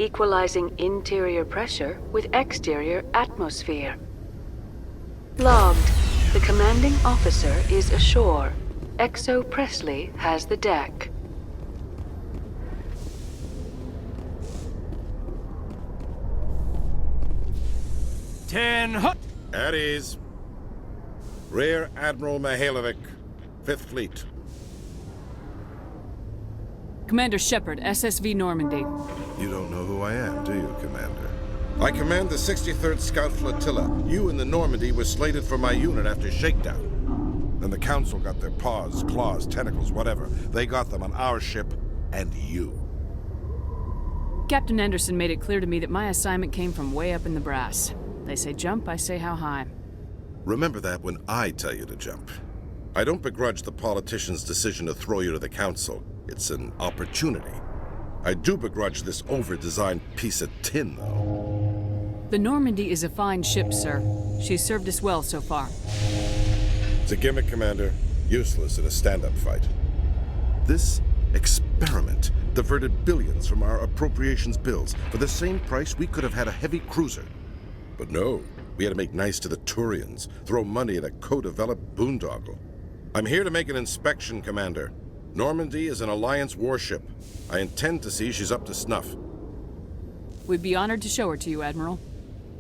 equalizing interior pressure with exterior atmosphere. Logged. The commanding officer is ashore. Exo Presley has the deck. At ease. Rear Admiral Mihailovic, 5th Fleet. Commander Shepard, SSV Normandy. You don't know who I am, do you, Commander? I command the 63rd Scout Flotilla. You and the Normandy were slated for my unit after shakedown. Then the Council got their paws, claws, tentacles, whatever. They got them on our ship, and you. Captain Anderson made it clear to me that my assignment came from way up in the brass. They say jump, I say how high. Remember that when I tell you to jump. I don't begrudge the politician's decision to throw you to the Council. It's an opportunity. I do begrudge this over-designed piece of tin, though. The Normandy is a fine ship, sir. She's served us well so far. It's a gimmick, Commander. Useless in a stand-up fight. This experiment diverted billions from our appropriations bills. For the same price, we could have had a heavy cruiser. But no, we had to make nice to the Turians, throw money at a co-developed boondoggle. I'm here to make an inspection, Commander. Normandy is an Alliance warship. I intend to see she's up to snuff. We'd be honored to show her to you, Admiral.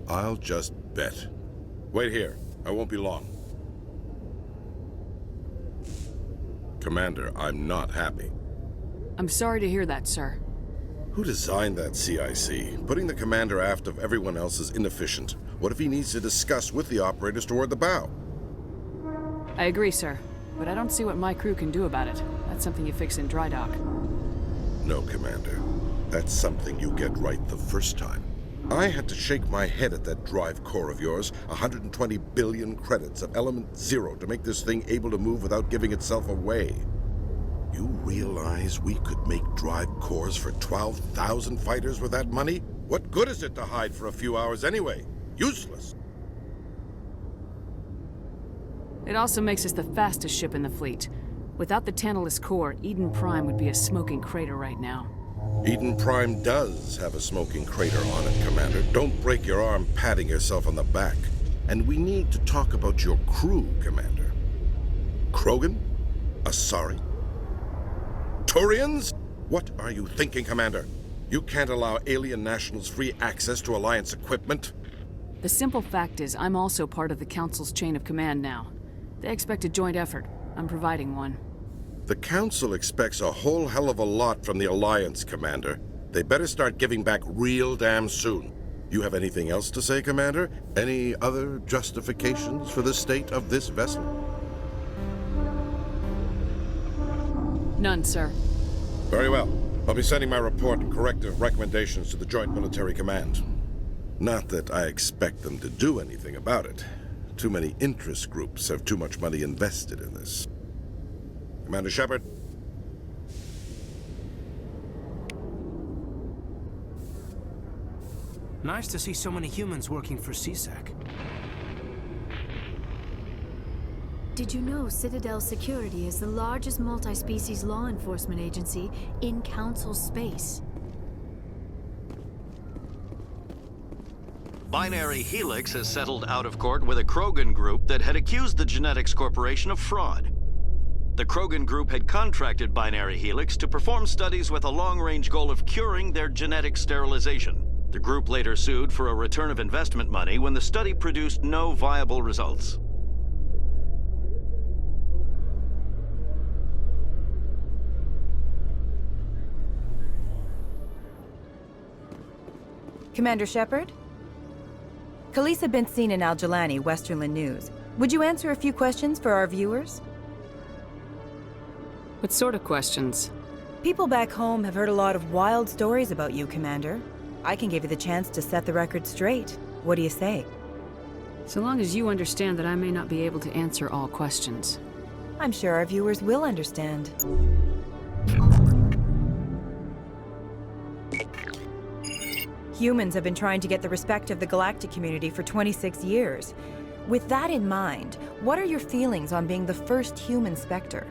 I'll just bet. Wait here. I won't be long. Commander, I'm not happy. I'm sorry to hear that, sir. Who designed that CIC? Putting the commander aft of everyone else is inefficient. What if he needs to discuss with the operators toward the bow? I agree, sir. But I don't see what my crew can do about it. That's something you fix in dry dock. No, Commander. That's something you get right the first time. I had to shake my head at that drive core of yours. 120 billion credits of element 0 to make this thing able to move without giving itself away. You realize we could make drive cores for 12,000 fighters with that money? What good is it to hide for a few hours anyway? Useless. It also makes us the fastest ship in the fleet. Without the Tantalus core, Eden Prime would be a smoking crater right now. Eden Prime does have a smoking crater on it, Commander. Don't break your arm patting yourself on the back. And we need to talk about your crew, Commander. Krogan? Asari? Turians? What are you thinking, Commander? You can't allow alien nationals free access to Alliance equipment? The simple fact is, I'm also part of the Council's chain of command now. They expect a joint effort. I'm providing one. The Council expects a whole hell of a lot from the Alliance, Commander. They better start giving back real damn soon. You have anything else to say, Commander? Any other justifications for the state of this vessel? None, sir. Very well. I'll be sending my report and corrective recommendations to the Joint Military Command. Not that I expect them to do anything about it. Too many interest groups have too much money invested in this. Commander Shepard? Nice to see so many humans working for CSAC. Did you know Citadel Security is the largest multi-species law enforcement agency in Council space? Binary Helix has settled out of court with a Krogan group that had accused the Genetics Corporation of fraud. The Krogan group had contracted Binary Helix to perform studies with a long-range goal of curing their genetic sterilization. The group later sued for a return of investment money when the study produced no viable results. Commander Shepard? Khaleesa been seen in Al-Jalani, Westerland News. Would you answer a few questions for our viewers? What sort of questions? People back home have heard a lot of wild stories about you, Commander. I can give you the chance to set the record straight. What do you say? So long as you understand that I may not be able to answer all questions. I'm sure our viewers will understand. Humans have been trying to get the respect of the galactic community for 26 years. With that in mind, what are your feelings on being the first human Spectre?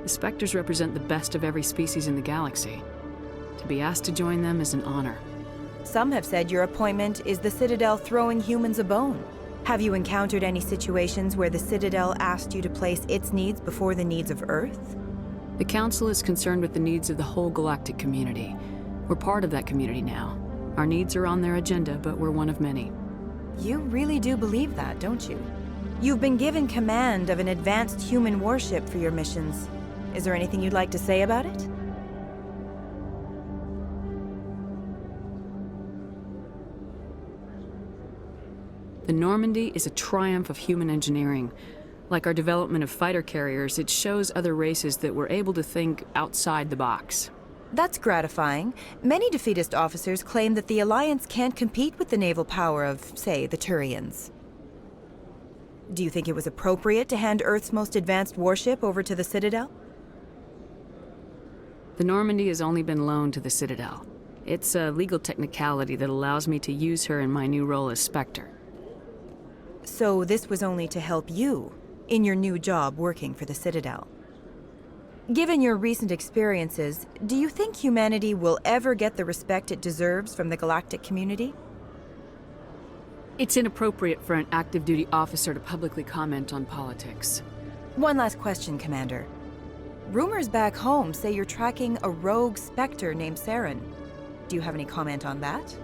The Spectres represent the best of every species in the galaxy. To be asked to join them is an honor. Some have said your appointment is the Citadel throwing humans a bone. Have you encountered any situations where the Citadel asked you to place its needs before the needs of Earth? The Council is concerned with the needs of the whole galactic community. We're part of that community now. Our needs are on their agenda, but we're one of many. You really do believe that, don't you? You've been given command of an advanced human warship for your missions. Is there anything you'd like to say about it? The Normandy is a triumph of human engineering. Like our development of fighter carriers, it shows other races that we're able to think outside the box. That's gratifying. Many defeatist officers claim that the Alliance can't compete with the naval power of, say, the Turians. Do you think it was appropriate to hand Earth's most advanced warship over to the Citadel? The Normandy has only been loaned to the Citadel. It's a legal technicality that allows me to use her in my new role as Spectre. So this was only to help you in your new job working for the Citadel. Given your recent experiences, do you think humanity will ever get the respect it deserves from the galactic community? It's inappropriate for an active duty officer to publicly comment on politics. One last question, Commander. Rumors back home say you're tracking a rogue Spectre named Saren. Do you have any comment on that?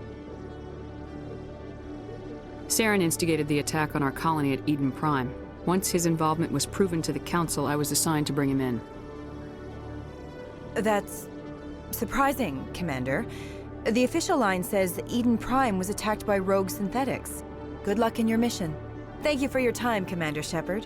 Saren instigated the attack on our colony at Eden Prime. Once his involvement was proven to the Council, I was assigned to bring him in. That's surprising, Commander. The official line says that Eden Prime was attacked by rogue synthetics. Good luck in your mission. Thank you for your time, Commander Shepard.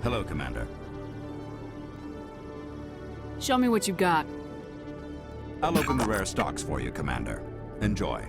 Hello, Commander. Show me what you got. I'll open the rare stocks for you, Commander. Enjoy.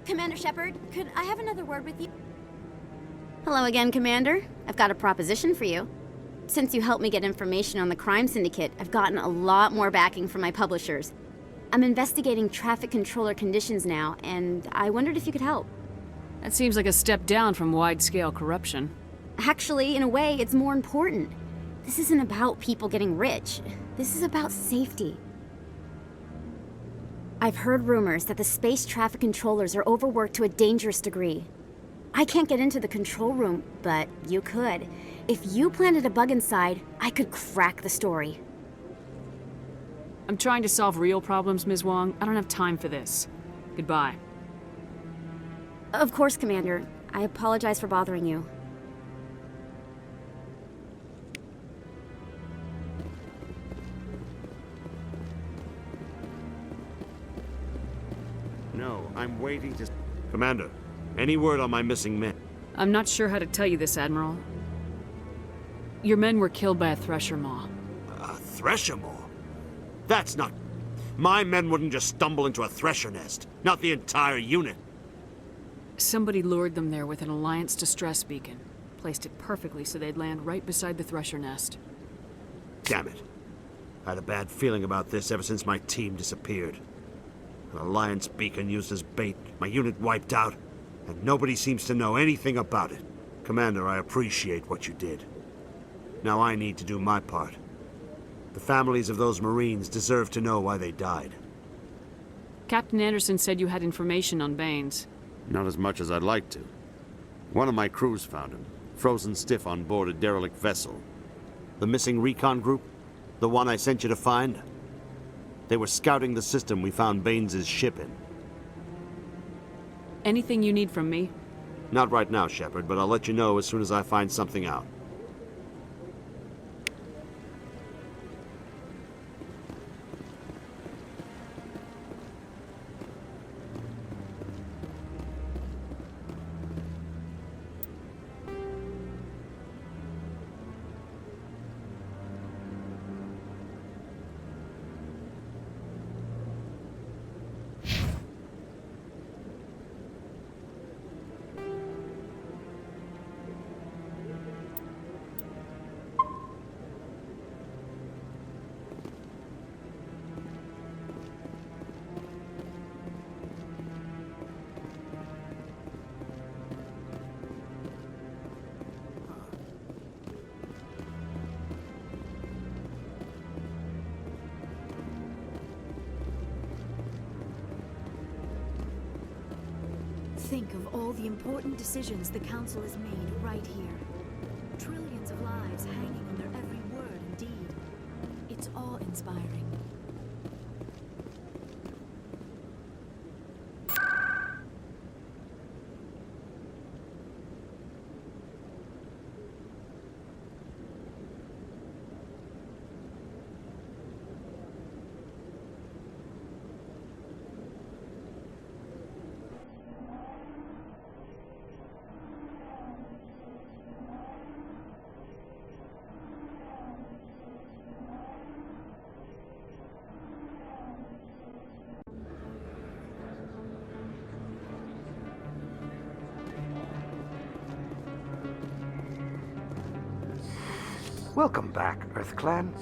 Commander Shepard, could I have another word with you? Hello again, Commander. I've got a proposition for you. Since you helped me get information on the crime syndicate, I've gotten a lot more backing from my publishers. I'm investigating traffic controller conditions now, and I wondered if you could help. That seems like a step down from wide-scale corruption. Actually, in a way, it's more important. This isn't about people getting rich. This is about safety. I've heard rumors that the space traffic controllers are overworked to a dangerous degree. I can't get into the control room, but you could. If you planted a bug inside, I could crack the story. I'm trying to solve real problems, Ms. Wong. I don't have time for this. Goodbye. Of course, Commander. I apologize for bothering you. No, I'm waiting to... Commander, any word on my missing men? I'm not sure how to tell you this, Admiral. Your men were killed by a thresher maw. A thresher maw? That's not... My men wouldn't just stumble into a thresher nest. Not the entire unit. Somebody lured them there with an Alliance distress beacon. Placed it perfectly so they'd land right beside the thresher nest. Damn it. I had a bad feeling about this ever since my team disappeared. An Alliance beacon used as bait, my unit wiped out, and nobody seems to know anything about it. Commander, I appreciate what you did. Now I need to do my part. The families of those Marines deserve to know why they died. Captain Anderson said you had information on Baines. Not as much as I'd like to. One of my crews found him, frozen stiff on board a derelict vessel. The missing recon group? The one I sent you to find? They were scouting the system we found Baines' ship in. Anything you need from me? Not right now, Shepard, but I'll let you know as soon as I find something out. Think of all the important decisions the Council has made right here. Trillions of lives hanging on their every word and deed. It's awe-inspiring. Welcome back, Earth Clan.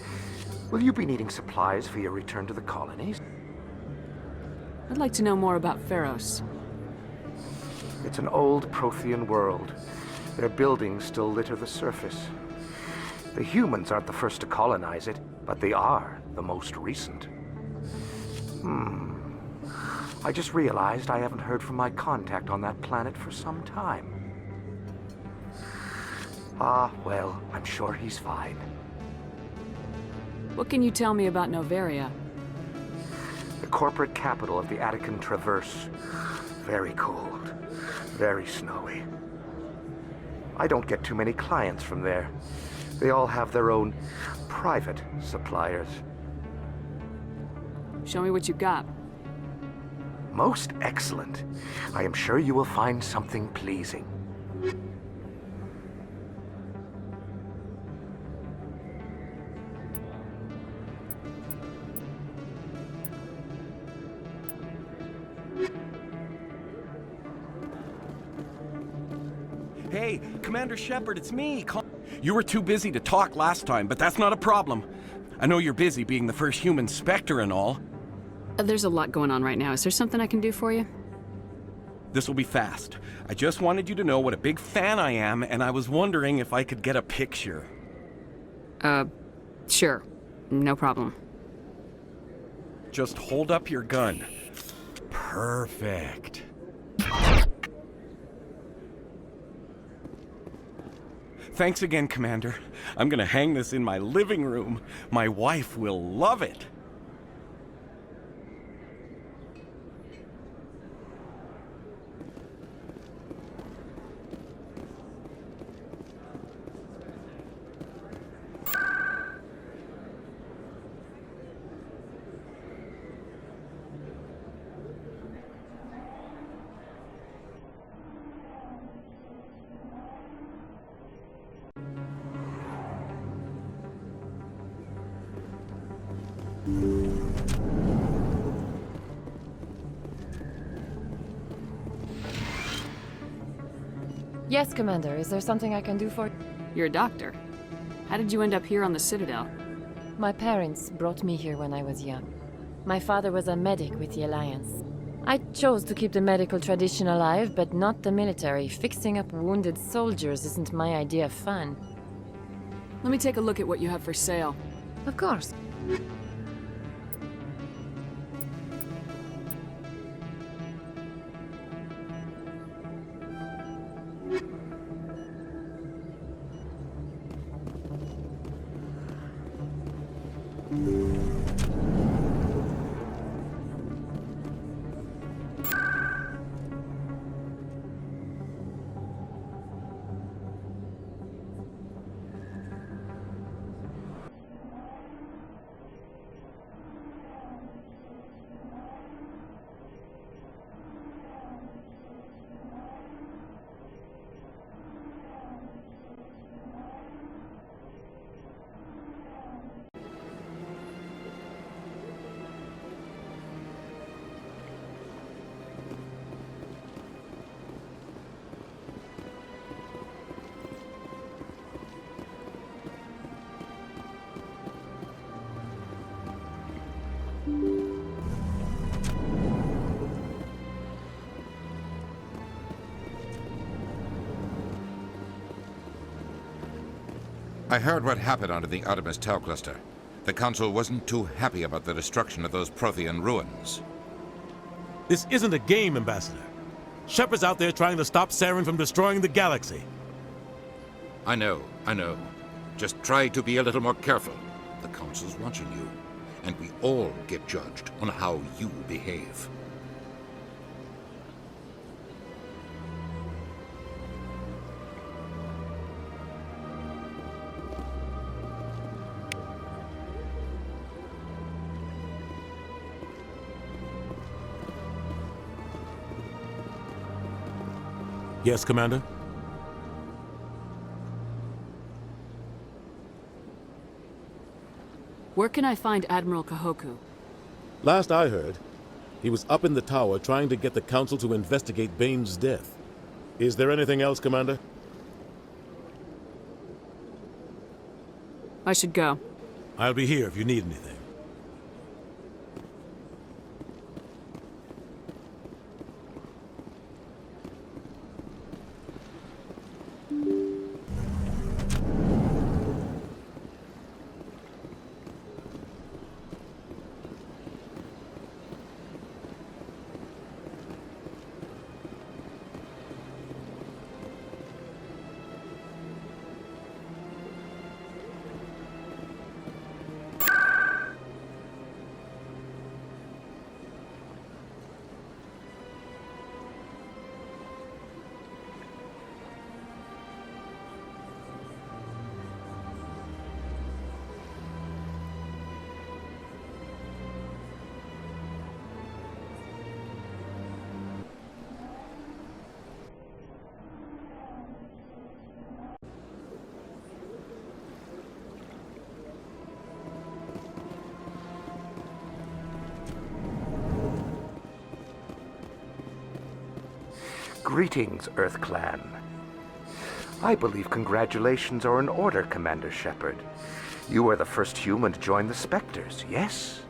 Will you be needing supplies for your return to the colonies? I'd like to know more about Pharos. It's an old Prothean world. Their buildings still litter the surface. The humans aren't the first to colonize it, but they are the most recent. I just realized I haven't heard from my contact on that planet for some time. Ah, well, I'm sure he's fine. What can you tell me about Noveria? The corporate capital of the Attican Traverse. Very cold. Very snowy. I don't get too many clients from there. They all have their own private suppliers. Show me what you've got. Most excellent. I am sure you will find something pleasing. Hey, Commander Shepard, it's me. You were too busy to talk last time, but that's not a problem. I know you're busy being the first human Spectre and all. There's a lot going on right now. Is there something I can do for you? This will be fast. I just wanted you to know what a big fan I am, and I was wondering if I could get a picture. Sure. No problem. Just hold up your gun. Perfect. Thanks again, Commander. I'm gonna hang this in my living room. My wife will love it. Yes, Commander. Is there something I can do for you? You're a doctor. How did you end up here on the Citadel? My parents brought me here when I was young. My father was a medic with the Alliance. I chose to keep the medical tradition alive, but not the military. Fixing up wounded soldiers isn't my idea of fun. Let me take a look at what you have for sale. Of course. I heard what happened under the Artemis Tau cluster. The Council wasn't too happy about the destruction of those Prothean ruins. This isn't a game, Ambassador. Shepard's out there trying to stop Saren from destroying the galaxy. I know. Just try to be a little more careful. The Council's watching you, and we all get judged on how you behave. Yes, Commander? Where can I find Admiral Kahoku? Last I heard, he was up in the tower trying to get the Council to investigate Bane's death. Is there anything else, Commander? I should go. I'll be here if you need anything. Greetings, Earth Clan. I believe congratulations are in order, Commander Shepard. You are the first human to join the Spectres, yes?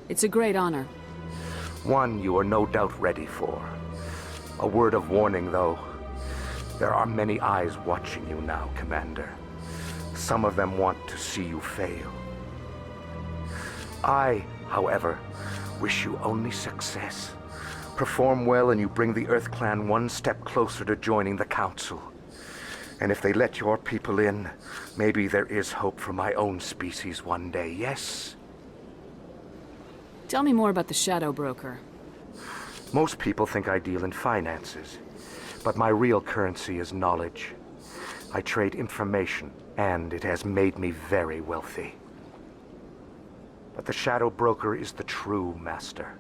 It's a great honor. One you are no doubt ready for. A word of warning, though. There are many eyes watching you now, Commander. Some of them want to see you fail. I, however, wish you only success. Perform well and you bring the Earth Clan one step closer to joining the Council. And if they let your people in, maybe there is hope for my own species one day, yes? Tell me more about the Shadow Broker. Most people think I deal in finances, but my real currency is knowledge. I trade information, and it has made me very wealthy. But the Shadow Broker is the true master.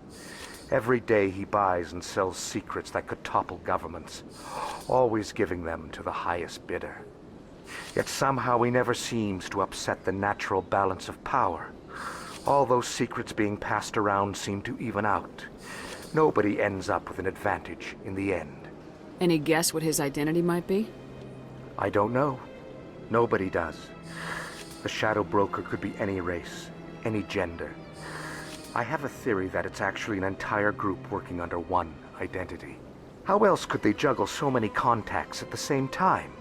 Every day he buys and sells secrets that could topple governments, always giving them to the highest bidder. Yet somehow he never seems to upset the natural balance of power. All those secrets being passed around seem to even out. Nobody ends up with an advantage in the end. Any guess what his identity might be? I don't know. Nobody does. The Shadow Broker could be any race, any gender. I have a theory that it's actually an entire group working under one identity. How else could they juggle so many contacts at the same time?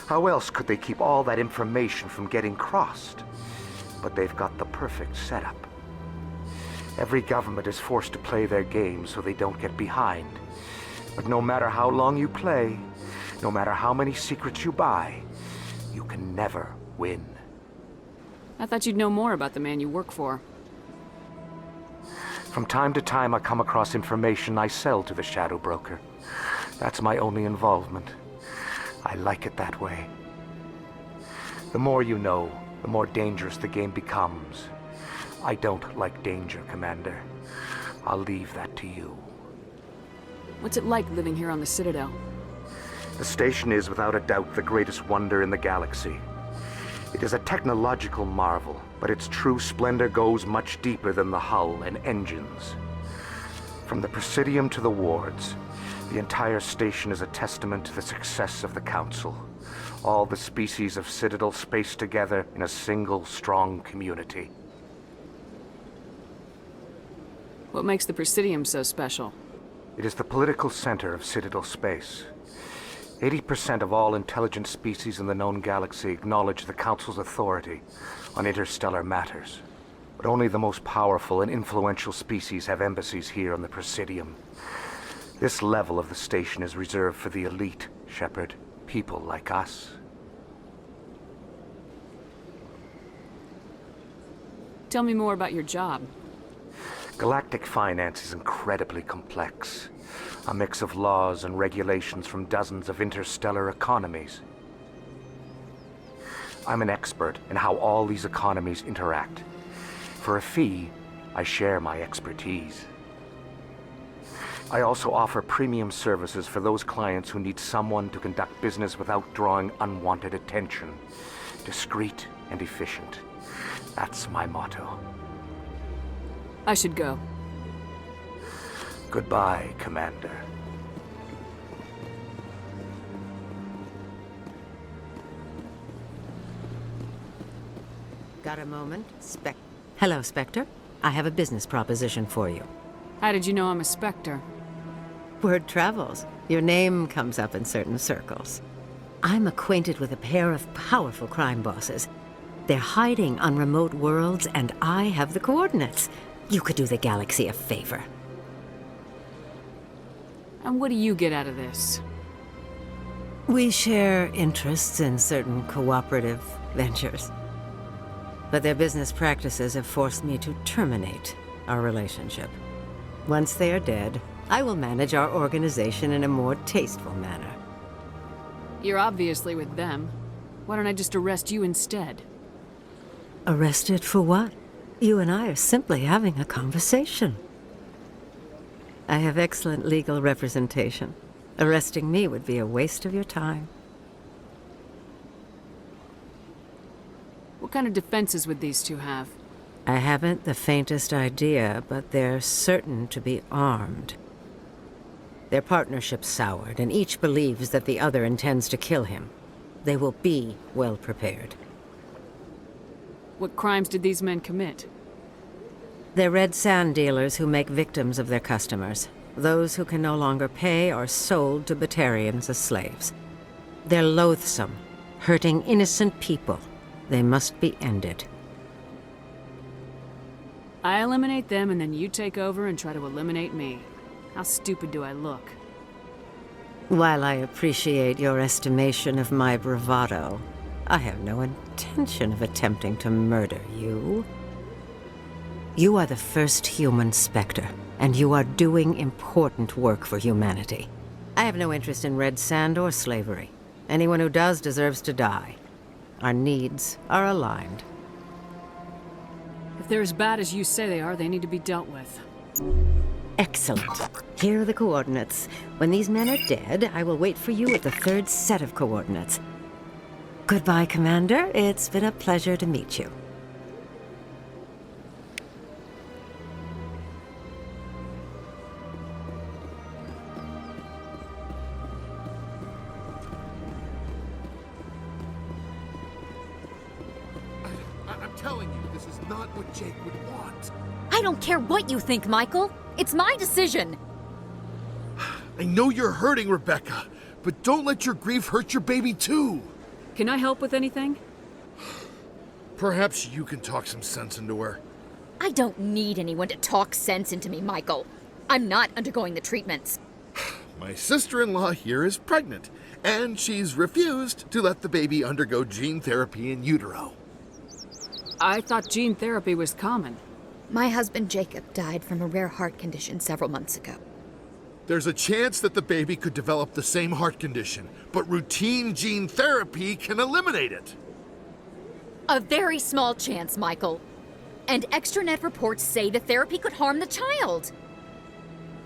How else could they keep all that information from getting crossed? But they've got the perfect setup. Every government is forced to play their game so they don't get behind. But no matter how long you play, no matter how many secrets you buy, you can never win. I thought you'd know more about the man you work for. From time to time, I come across information I sell to the Shadow Broker. That's my only involvement. I like it that way. The more you know, the more dangerous the game becomes. I don't like danger, Commander. I'll leave that to you. What's it like living here on the Citadel? The station is, without a doubt, the greatest wonder in the galaxy. It is a technological marvel, but its true splendor goes much deeper than the hull and engines. From the Presidium to the wards, the entire station is a testament to the success of the Council. All the species of Citadel spaced together in a single, strong community. What makes the Presidium so special? It is the political center of Citadel space. 80% of all intelligent species in the known galaxy acknowledge the Council's authority on interstellar matters. But only the most powerful and influential species have embassies here on the Presidium. This level of the station is reserved for the elite, Shepard. People like us. Tell me more about your job. Galactic finance is incredibly complex. A mix of laws and regulations from dozens of interstellar economies. I'm an expert in how all these economies interact. For a fee, I share my expertise. I also offer premium services for those clients who need someone to conduct business without drawing unwanted attention. Discreet and efficient. That's my motto. I should go. Goodbye, Commander. Got a moment? Hello, Spectre. I have a business proposition for you. How did you know I'm a Spectre? Word travels. Your name comes up in certain circles. I'm acquainted with a pair of powerful crime bosses. They're hiding on remote worlds, and I have the coordinates. You could do the galaxy a favor. And what do you get out of this? We share interests in certain cooperative ventures. But their business practices have forced me to terminate our relationship. Once they are dead, I will manage our organization in a more tasteful manner. You're obviously with them. Why don't I just arrest you instead? Arrested for what? You and I are simply having a conversation. I have excellent legal representation. Arresting me would be a waste of your time. What kind of defenses would these two have? I haven't the faintest idea, but they're certain to be armed. Their partnership soured, and each believes that the other intends to kill him. They will be well prepared. What crimes did these men commit? They're red sand dealers who make victims of their customers. Those who can no longer pay are sold to Batarians as slaves. They're loathsome, hurting innocent people. They must be ended. I eliminate them and then you take over and try to eliminate me. How stupid do I look? While I appreciate your estimation of my bravado, I have no intention of attempting to murder you. You are the first human Spectre, and you are doing important work for humanity. I have no interest in red sand or slavery. Anyone who does deserves to die. Our needs are aligned. If they're as bad as you say they are, they need to be dealt with. Excellent. Here are the coordinates. When these men are dead, I will wait for you at the third set of coordinates. Goodbye, Commander. It's been a pleasure to meet you. I'm telling you, this is not what Jake would want. I don't care what you think, Michael. It's my decision. I know you're hurting, Rebecca, but don't let your grief hurt your baby too. Can I help with anything? Perhaps you can talk some sense into her. I don't need anyone to talk sense into me, Michael. I'm not undergoing the treatments. My sister-in-law here is pregnant, and she's refused to let the baby undergo gene therapy in utero. I thought gene therapy was common. My husband Jacob died from a rare heart condition several months ago. There's a chance that the baby could develop the same heart condition, but routine gene therapy can eliminate it. A very small chance, Michael. And extranet reports say the therapy could harm the child.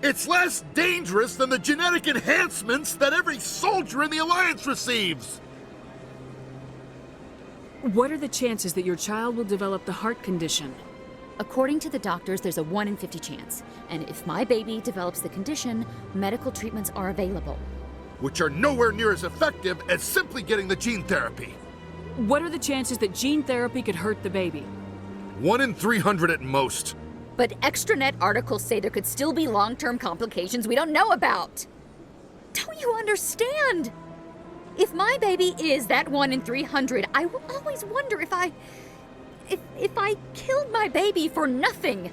It's less dangerous than the genetic enhancements that every soldier in the Alliance receives. What are the chances that your child will develop the heart condition? According to the doctors, there's a 1 in 50 chance. And if my baby develops the condition, medical treatments are available. Which are nowhere near as effective as simply getting the gene therapy. What are the chances that gene therapy could hurt the baby? 1 in 300 at most. But extranet articles say there could still be long-term complications we don't know about. Don't you understand? If my baby is that 1 in 300, I will always wonder if I killed my baby for nothing.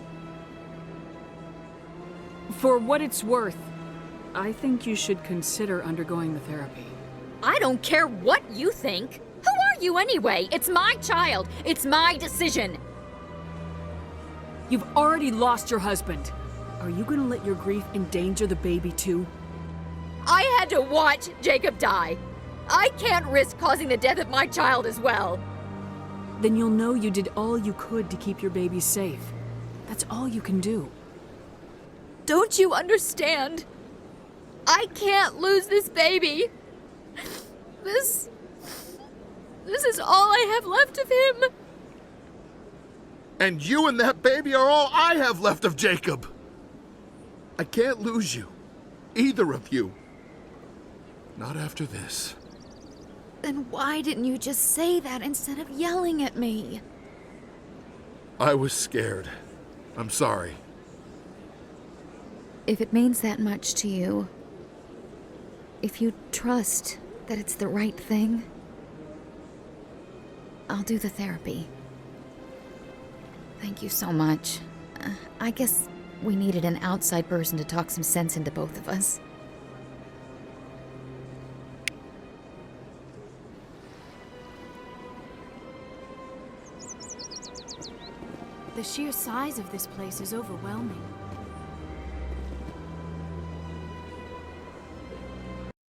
For what it's worth, I think you should consider undergoing the therapy. I don't care what you think. Who are you anyway? It's my child. It's my decision. You've already lost your husband. Are you gonna let your grief endanger the baby too? I had to watch Jacob die. I can't risk causing the death of my child as well. Then you'll know you did all you could to keep your baby safe. That's all you can do. Don't you understand? I can't lose this baby. This is all I have left of him. And you and that baby are all I have left of Jacob. I can't lose you. Either of you. Not after this. Then why didn't you just say that instead of yelling at me? I was scared. I'm sorry. If it means that much to you, if you trust that it's the right thing, I'll do the therapy. Thank you so much. I guess we needed an outside person to talk some sense into both of us. The sheer size of this place is overwhelming.